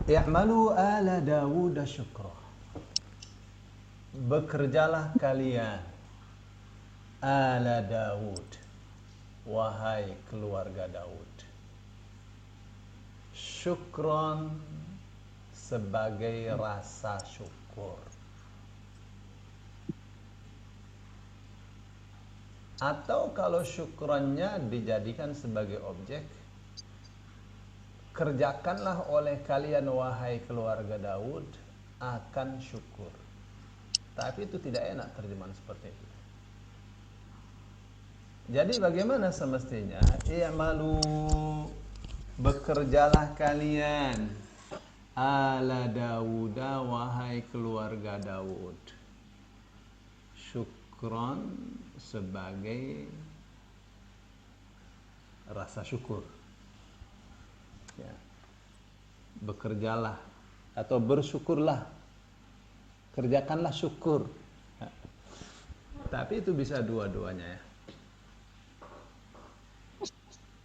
I'malu ala Dawud syukra. Bekerjalah kalian ala Dawud, wahai keluarga Daud. Syukron, sebagai rasa syukur. Atau kalau syukrannya dijadikan sebagai objek, kerjakanlah oleh kalian wahai keluarga Daud akan syukur. Tapi itu tidak enak terjemahan seperti itu. Jadi bagaimana semestinya? I'malu, bekerjalah kalian ala Dawud, wahai keluarga Daud. Syukron, sebagai rasa syukur. Ya. Bekerjalah atau bersyukurlah, kerjakanlah syukur. Ya. Tapi itu bisa dua-duanya ya.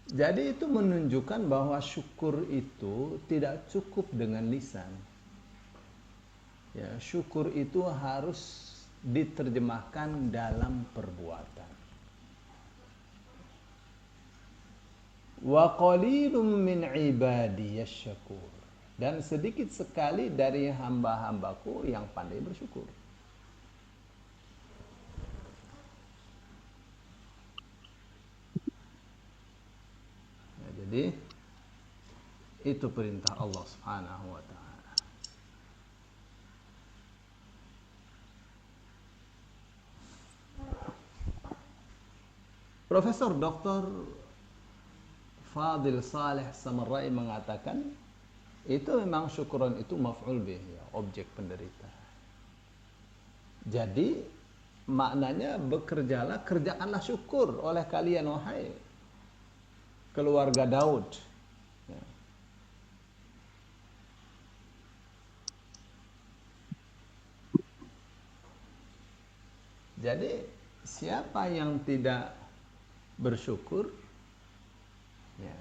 Jadi itu menunjukkan bahwa syukur itu tidak cukup dengan lisan. Ya, syukur itu harus diterjemahkan dalam perbuatan. Wa qalilum min ibadiyasy syakur. Dan sedikit sekali dari hamba-hambaku yang pandai bersyukur. Ya, jadi itu perintah Allah Subhanahu wa taala. Profesor Dr. Fadil Saleh Samarrai mengatakan itu memang syukron itu maf'ul bih, ya, objek penderita. Jadi maknanya bekerjalah, kerjakanlah syukur oleh kalian wahai keluarga Daud. Ya. Jadi siapa yang tidak bersyukur, ya,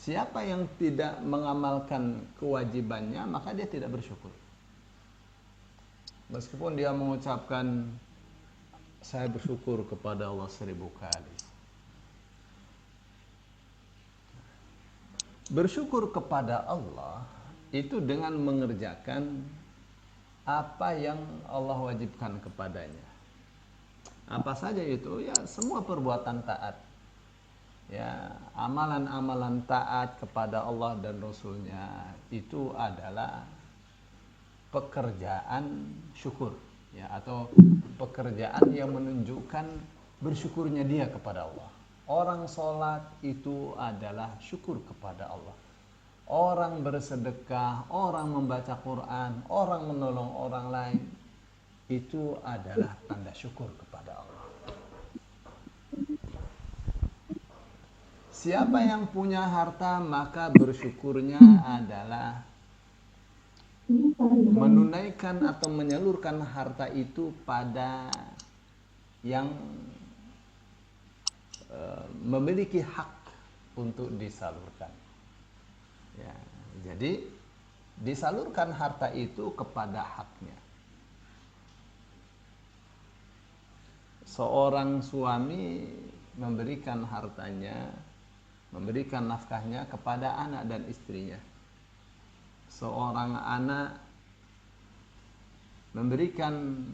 siapa yang tidak mengamalkan kewajibannya, maka dia tidak bersyukur. Meskipun dia mengucapkan saya bersyukur kepada Allah 1000 kali. Bersyukur kepada Allah itu dengan mengerjakan apa yang Allah wajibkan kepadanya. Apa saja itu? Ya, semua perbuatan taat. Ya, amalan-amalan taat kepada Allah dan Rasulnya itu adalah pekerjaan syukur, ya, atau pekerjaan yang menunjukkan bersyukurnya dia kepada Allah. Orang sholat itu adalah syukur kepada Allah. Orang bersedekah, orang membaca Quran, orang menolong orang lain, itu adalah tanda syukur kepada Allah. Siapa yang punya harta, maka bersyukurnya adalah menunaikan atau menyalurkan harta itu pada yang memiliki hak untuk disalurkan. Ya, jadi disalurkan harta itu kepada haknya. Seorang suami memberikan hartanya, memberikan nafkahnya kepada anak dan istrinya. Seorang anak memberikan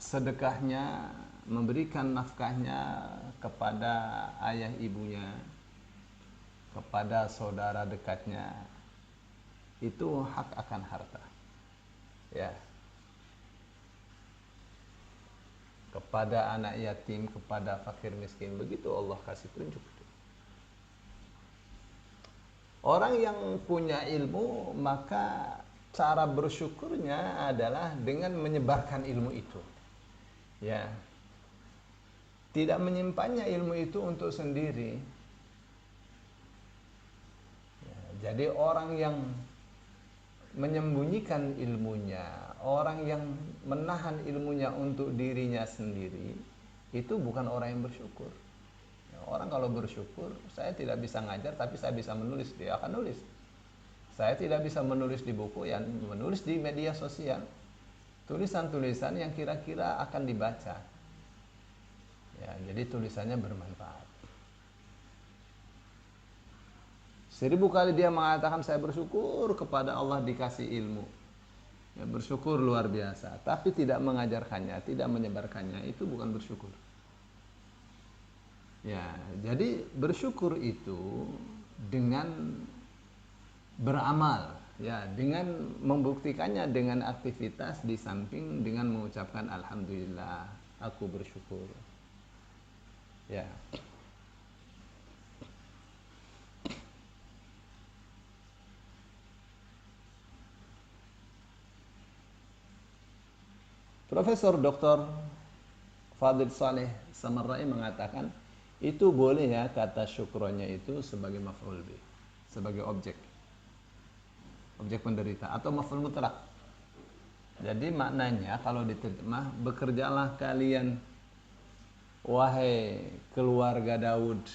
sedekahnya, memberikan nafkahnya kepada ayah ibunya, kepada saudara dekatnya. Itu hak akan harta. Ya. Kepada anak yatim, kepada fakir miskin, begitu Allah kasih tunjuk. Orang yang punya ilmu, maka cara bersyukurnya adalah dengan menyebarkan ilmu itu. Ya. Tidak menyimpannya ilmu itu untuk sendiri. Ya, jadi orang yang menyembunyikan ilmunya, orang yang menahan ilmunya untuk dirinya sendiri, itu bukan orang yang bersyukur. Orang kalau bersyukur, saya tidak bisa ngajar tapi saya bisa menulis, dia akan nulis. Saya tidak bisa menulis di buku, yang menulis di media sosial. Tulisan-tulisan yang kira-kira akan dibaca. Ya, jadi tulisannya bermanfaat. 1000 kali dia mengatakan saya bersyukur kepada Allah dikasih ilmu. Ya, bersyukur luar biasa, tapi tidak mengajarkannya, tidak menyebarkannya, itu bukan bersyukur. Ya, jadi bersyukur itu dengan beramal, ya, dengan membuktikannya dengan aktivitas di samping dengan mengucapkan alhamdulillah, aku bersyukur. Ya. Profesor Dr. Fadil Saleh Samarrai mengatakan itu boleh ya kata syukronnya itu sebagai maf'ul bih, sebagai objek penderita atau maf'ul mutlak. Jadi maknanya kalau diterjemah, bekerjalah kalian wahai keluarga Daud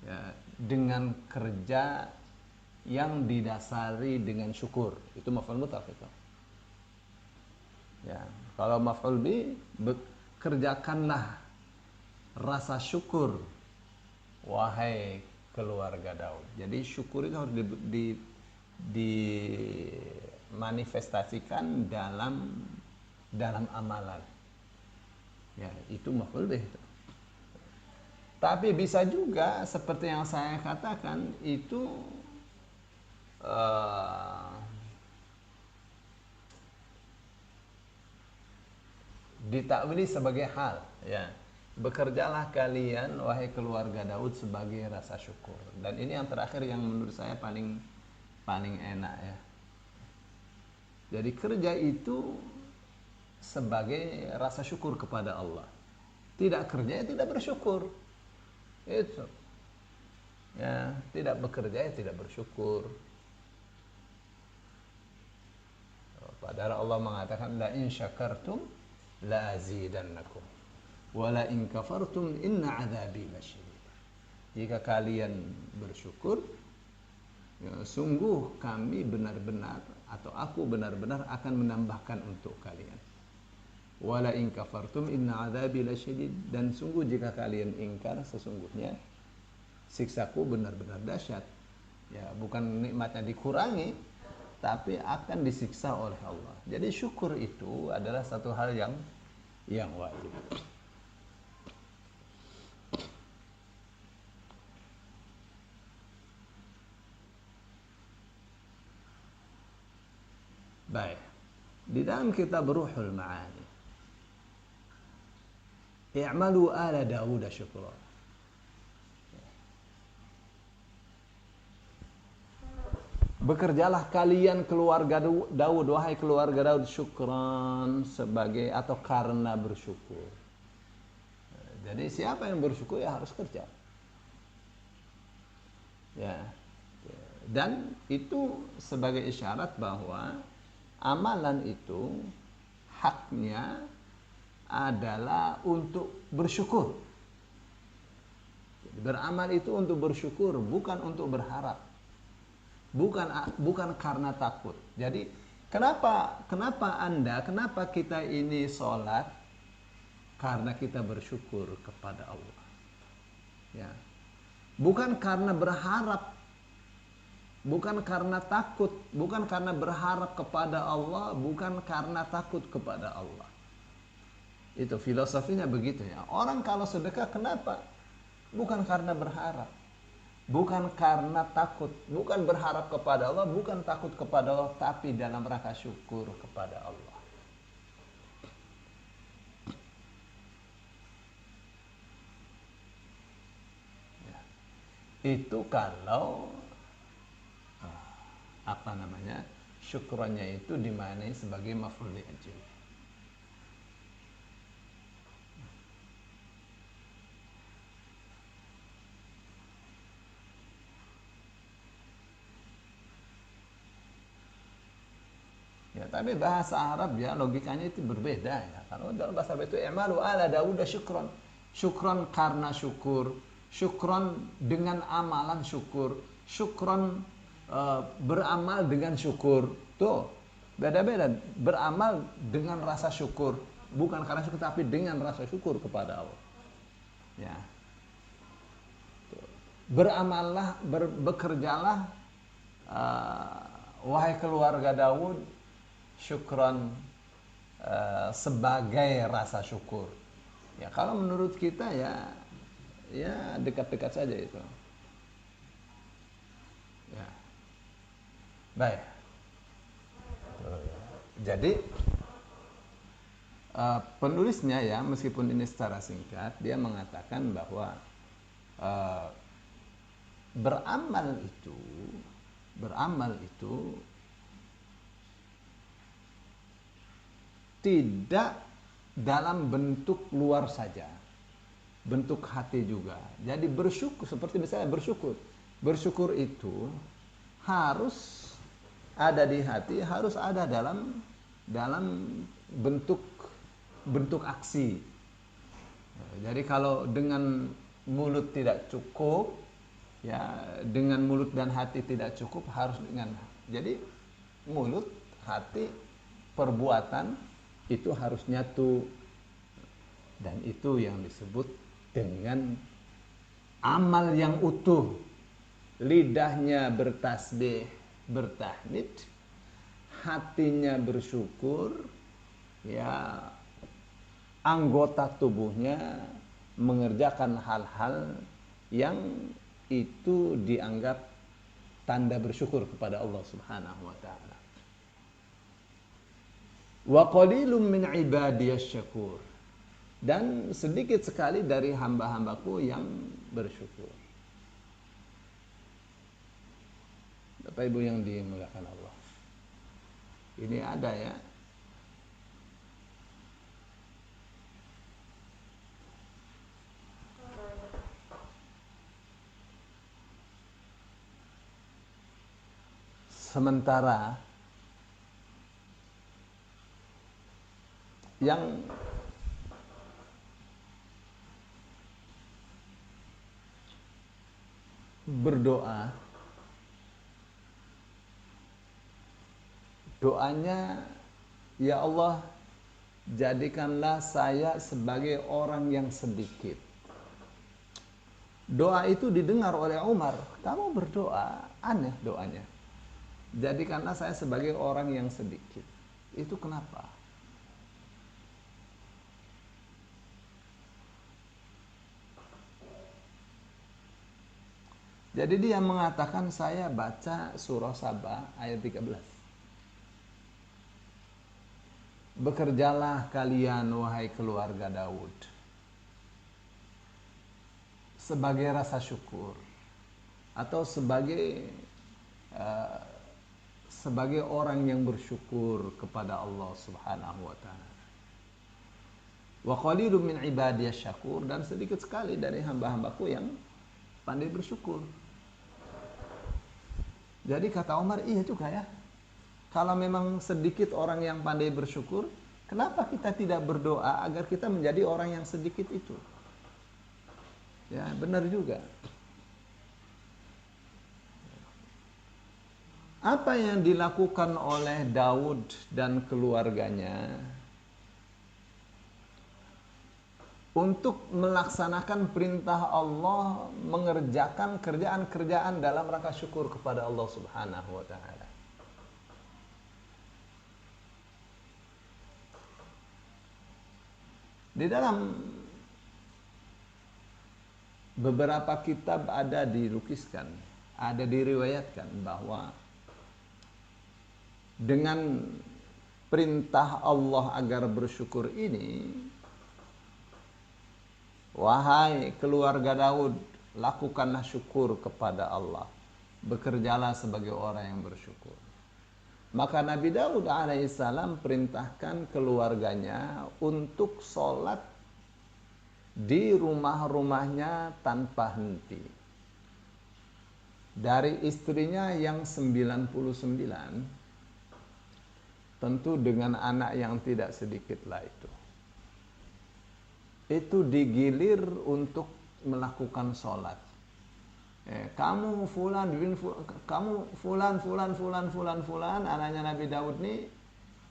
ya, dengan kerja yang didasari dengan syukur. Itu maf'ul mutlak itu. Ya, kalau maf'ul bih, bekerjakanlah rasa syukur wahai keluarga Daud. Jadi syukur itu harus dimanifestasikan dalam amalan. Ya, itu maf'ul bih. Tapi bisa juga seperti yang saya katakan itu ditakwili sebagai hal, ya. Bekerjalah kalian wahai keluarga Daud sebagai rasa syukur. Dan ini yang terakhir yang menurut saya paling enak ya. Jadi kerja itu sebagai rasa syukur kepada Allah. Tidak kerja ya tidak bersyukur. Itu. Ya, tidak bekerja ya tidak bersyukur. Padahal Allah mengatakan la in syakartum la azidannakum wa la in kafartum inna adzabi lasyadid. Jika kalian bersyukur, ya, sungguh kami benar-benar atau aku benar-benar akan menambahkan untuk kalian. Wa la in kafartum inna adzabi lasyadid, dan sungguh jika kalian ingkar sesungguhnya siksaku benar-benar dahsyat. Ya, bukan nikmatnya dikurangi, tapi akan disiksa oleh Allah. Jadi syukur itu adalah satu hal yang wajib. Baik. Di dalam kitab Ruhul Ma'ani, i'malu ala Daud syukra. Bekerjalah kalian keluarga Daud, wahai keluarga Daud, syukran sebagai atau karena bersyukur. Jadi siapa yang bersyukur ya harus kerja. Ya. Dan itu sebagai isyarat bahwa amalan itu haknya adalah untuk bersyukur. Jadi, beramal itu untuk bersyukur, bukan untuk berharap. Bukan karena takut. Jadi kenapa kita ini sholat? Karena kita bersyukur kepada Allah. Ya. Bukan karena berharap, bukan karena takut, bukan karena berharap kepada Allah, bukan karena takut kepada Allah. Itu filosofinya begitu ya. Orang kalau sedekah kenapa? Bukan karena berharap, bukan karena takut, bukan berharap kepada Allah, bukan takut kepada Allah, tapi dalam rangka syukur kepada Allah. Ya. Itu kalau syukurannya itu dimaknai sebagai maf'ul ajil. Ya, tapi bahasa Arab ya logikanya itu berbeda ya. Kalau dalam bahasa Arab itu i'malu ala Daud syukran. syukron karena syukur, syukron dengan amalan syukur, syukron beramal dengan syukur. Tuh, beda-beda. Beramal dengan rasa syukur, bukan karena syukur tapi dengan rasa syukur kepada Allah. Ya. Beramallah, bekerjalah, wahai keluarga Daud, syukron sebagai rasa syukur. Ya, kalau menurut kita ya dekat-dekat saja itu. Ya. Baik. Jadi penulisnya ya, meskipun ini secara singkat, dia mengatakan bahwa beramal itu tidak dalam bentuk luar saja, bentuk hati juga. Jadi bersyukur, seperti misalnya bersyukur itu harus ada di hati, harus ada dalam bentuk aksi. Jadi kalau dengan mulut tidak cukup, ya, dengan mulut dan hati tidak cukup, harus dengan, jadi mulut, hati, perbuatan itu harus nyatu, dan itu yang disebut dengan amal yang utuh. Lidahnya bertasbih, bertahmid, hatinya bersyukur, ya, anggota tubuhnya mengerjakan hal-hal yang itu dianggap tanda bersyukur kepada Allah Subhanahu wa taala. Wa qalilum min ibadiyasy syakur. Dan sedikit sekali dari hamba-hambaku yang bersyukur. Bapak Ibu yang dimuliakan Allah. Ini ada ya. Sementara yang berdoa, doanya, ya Allah, jadikanlah saya sebagai orang yang sedikit. Doa itu didengar oleh Umar. Kamu berdoa, aneh doanya. Jadikanlah saya sebagai orang yang sedikit. Itu kenapa? Jadi dia mengatakan, saya baca surah Saba ayat 13. Bekerjalah kalian wahai keluarga Daud sebagai rasa syukur, atau sebagai orang yang bersyukur kepada Allah Subhanahu wa taala. Wa qalilun min ibadiyasy syakur, dan sedikit sekali dari hamba-hambaku yang pandai bersyukur. Jadi kata Umar, iya juga ya. Kalau memang sedikit orang yang pandai bersyukur, kenapa kita tidak berdoa agar kita menjadi orang yang sedikit itu? Ya, benar juga. Apa yang dilakukan oleh Daud dan keluarganya untuk melaksanakan perintah Allah, mengerjakan kerjaan-kerjaan dalam rangka syukur kepada Allah Subhanahu wa taala. Di dalam beberapa kitab ada dilukiskan, ada diriwayatkan bahwa dengan perintah Allah agar bersyukur ini, wahai keluarga Daud, lakukanlah syukur kepada Allah. Bekerjalah sebagai orang yang bersyukur. Maka Nabi Daud alaihissalam perintahkan keluarganya untuk sholat di rumah-rumahnya tanpa henti. Dari istrinya yang 99, tentu dengan anak yang tidak sedikit lah itu. itu digilir untuk melakukan sholat. Kamu fulan, anaknya Nabi Daud nih,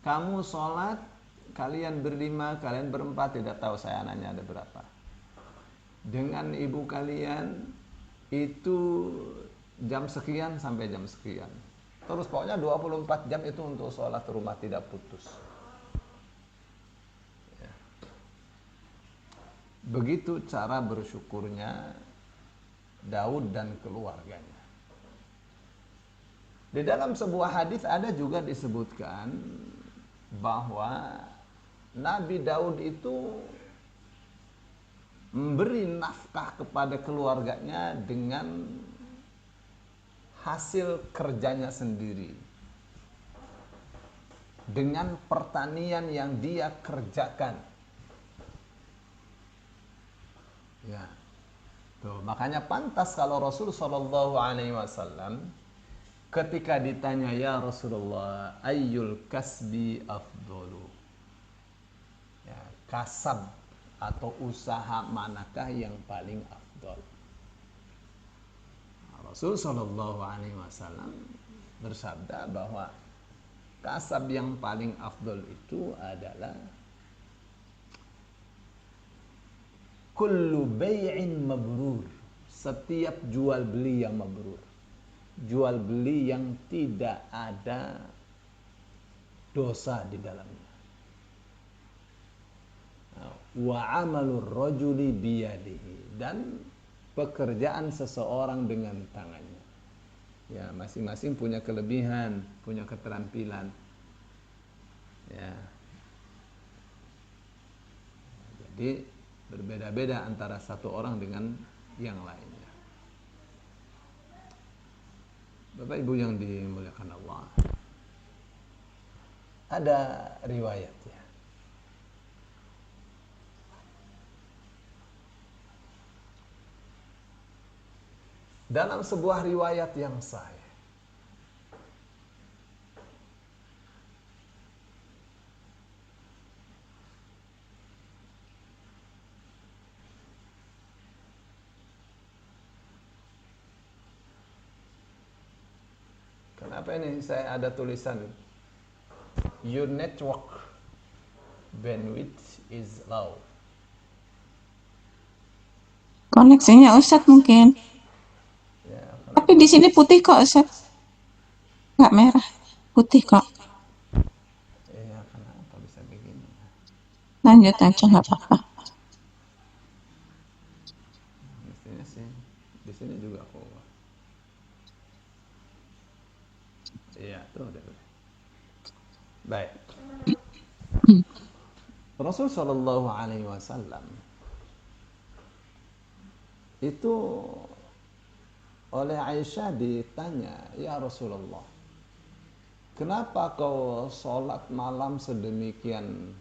kamu sholat, kalian berlima, kalian berempat, tidak tahu saya anaknya ada berapa, dengan ibu kalian itu jam sekian sampai jam sekian. Terus pokoknya 24 jam itu untuk sholat rumah tidak putus. Ya. Begitu cara bersyukurnya Daud dan keluarganya. Di dalam sebuah hadis ada juga disebutkan bahwa Nabi Daud itu memberi nafkah kepada keluarganya dengan hasil kerjanya sendiri, dengan pertanian yang dia kerjakan. Ya, tuh, makanya pantas kalau Rasul Shallallahu Alaihi Wasallam ketika ditanya, ya Rasulullah, ayyul kasbi afdolu, ya, kasab atau usaha manakah yang paling afdol? Rasul Shallallahu Alaihi Wasallam bersabda bahwa kasab yang paling afdol itu adalah kullu bay'in mabrur, setiap jual beli yang mabrur, jual beli yang tidak ada dosa di dalamnya. Wa amalur rajuli biyadihi, dan pekerjaan seseorang dengan tangannya. Ya, masing-masing punya kelebihan, punya keterampilan. Ya. Jadi berbeda-beda antara satu orang dengan yang lainnya. Bapak Ibu yang dimuliakan Allah, ada riwayat ya. Dalam sebuah riwayat yang sahih, kenapa ini saya ada tulisan your network bandwidth is low. Koneksinya Ustadz mungkin. Ya, Tapi di sini putih kok Ustadz. Nggak merah. Putih kok. iya, kenapa bisa begini? Lanjut aja nggak apa-apa. Mestinya sih di sini juga kok. Iya, tuh udah. Baik. Rasul Shallallahu Alaihi Wasallam itu oleh Aisyah ditanya, ya Rasulullah, kenapa kau sholat malam sedemikian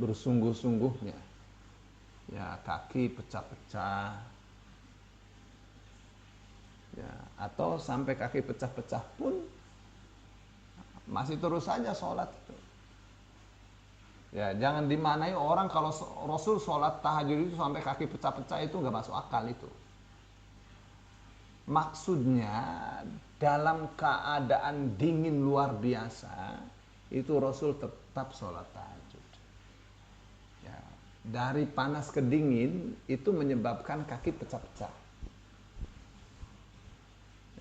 bersungguh-sungguhnya? Ya, kaki pecah-pecah, ya, atau sampai kaki pecah-pecah pun masih terus saja sholat itu. Ya, jangan dimanai orang kalau Rasul sholat tahajud itu sampai kaki pecah-pecah, itu nggak masuk akal itu. Maksudnya dalam keadaan dingin luar biasa itu Rasul tetap sholat tahajud. Ya, dari panas ke dingin itu menyebabkan kaki pecah-pecah.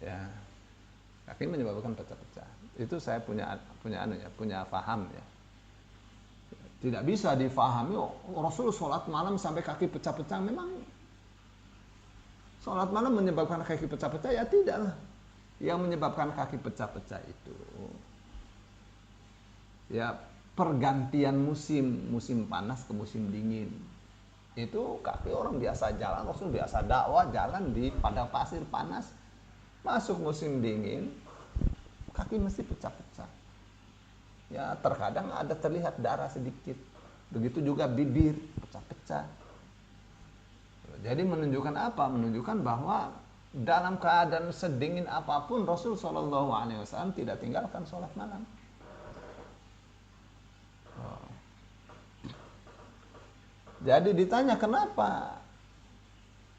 Ya, kaki menyebabkan pecah-pecah. Itu saya punya paham ya. Tidak bisa difahami Rasul sholat malam sampai kaki pecah-pecah. Memang sholat malam menyebabkan kaki pecah-pecah? Ya tidaklah. Yang menyebabkan kaki pecah-pecah itu ya pergantian musim panas ke musim dingin. Itu kaki orang biasa jalan, Rasul biasa dakwah jalan di padang pasir panas. Masuk musim dingin, kaki mesti pecah-pecah. Ya, terkadang ada terlihat darah sedikit. Begitu juga bibir pecah-pecah. Jadi menunjukkan apa? Menunjukkan bahwa dalam keadaan sedingin apapun Rasul Shallallahu Alaihi Wasallam tidak tinggalkan sholat malam. Jadi ditanya kenapa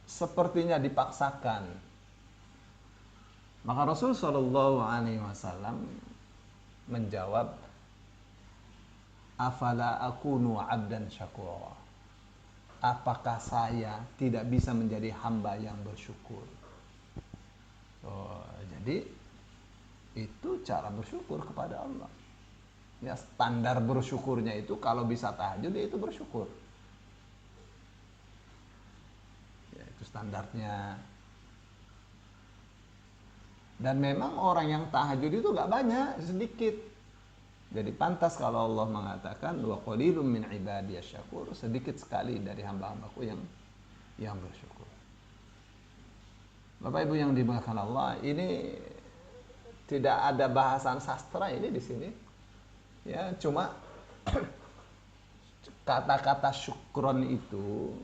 sepertinya dipaksakan. Maka Rasul Shallallahu Alaihi Wasallam menjawab, afala akunu abdan syakura. Apakah saya tidak bisa menjadi hamba yang bersyukur? Oh, jadi itu cara bersyukur kepada Allah. Ya, standar bersyukurnya itu kalau bisa tahajud ya itu bersyukur. Ya, itu standarnya. Dan memang orang yang tahajud itu gak banyak, sedikit. Jadi pantas kalau Allah mengatakan wa qalilum min ibadiyasy syakur, sedikit sekali dari hamba-hambaku yang bersyukur. Bapak Ibu yang dimuliakan Allah, ini tidak ada bahasan sastra ini di sini. Ya, cuma kata-kata syukron itu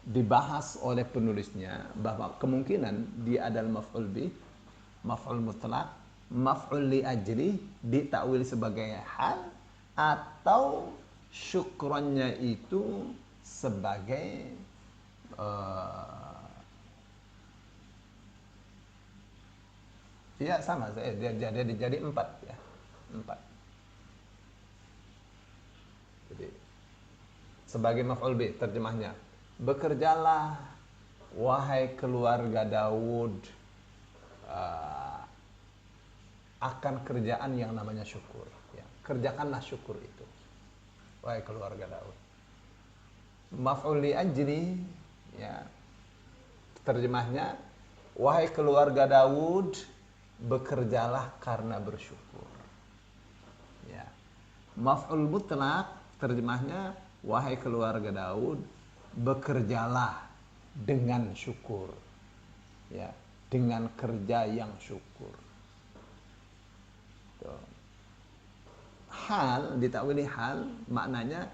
dibahas oleh penulisnya bahwa kemungkinan dia adalah maf'ul bih, maf'ul mutlaq, maf'ul li ajli, ditakwil sebagai hal, atau syukronnya itu sebagai ya sama, jadi empat ya, empat. Jadi sebagai maf'ul bih terjemahnya, bekerjalah wahai keluarga Daud akan kerjaan yang namanya syukur. Ya, kerjakanlah syukur itu, wahai keluarga Daud. Maf'ul li ajli, ya, terjemahnya, wahai keluarga Daud, bekerjalah karena bersyukur. Ya. Maf'ul mutlaq, terjemahnya, wahai keluarga Daud, bekerjalah dengan syukur. Ya, dengan kerja yang syukur. Hal, ditakwili hal, maknanya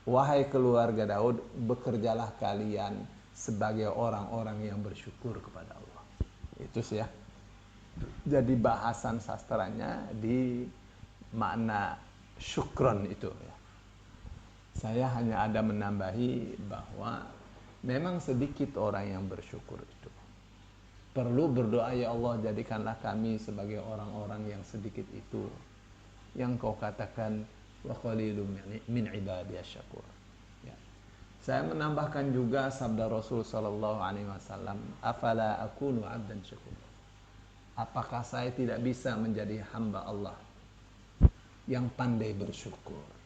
wahai keluarga Daud, bekerjalah kalian sebagai orang-orang yang bersyukur kepada Allah. Itu sih ya. Jadi bahasan sastranya di makna syukron itu ya. Saya hanya ada menambahi bahwa memang sedikit orang yang bersyukur itu. Perlu berdoa, ya Allah jadikanlah kami sebagai orang-orang yang sedikit itu, yang kau katakan wa qalilum min ibadiyasy syakur. Ya. Saya menambahkan juga sabda Rasul sallallahu alaihi wasallam, afala akunu 'abdan syakur. Apakah saya tidak bisa menjadi hamba Allah yang pandai bersyukur?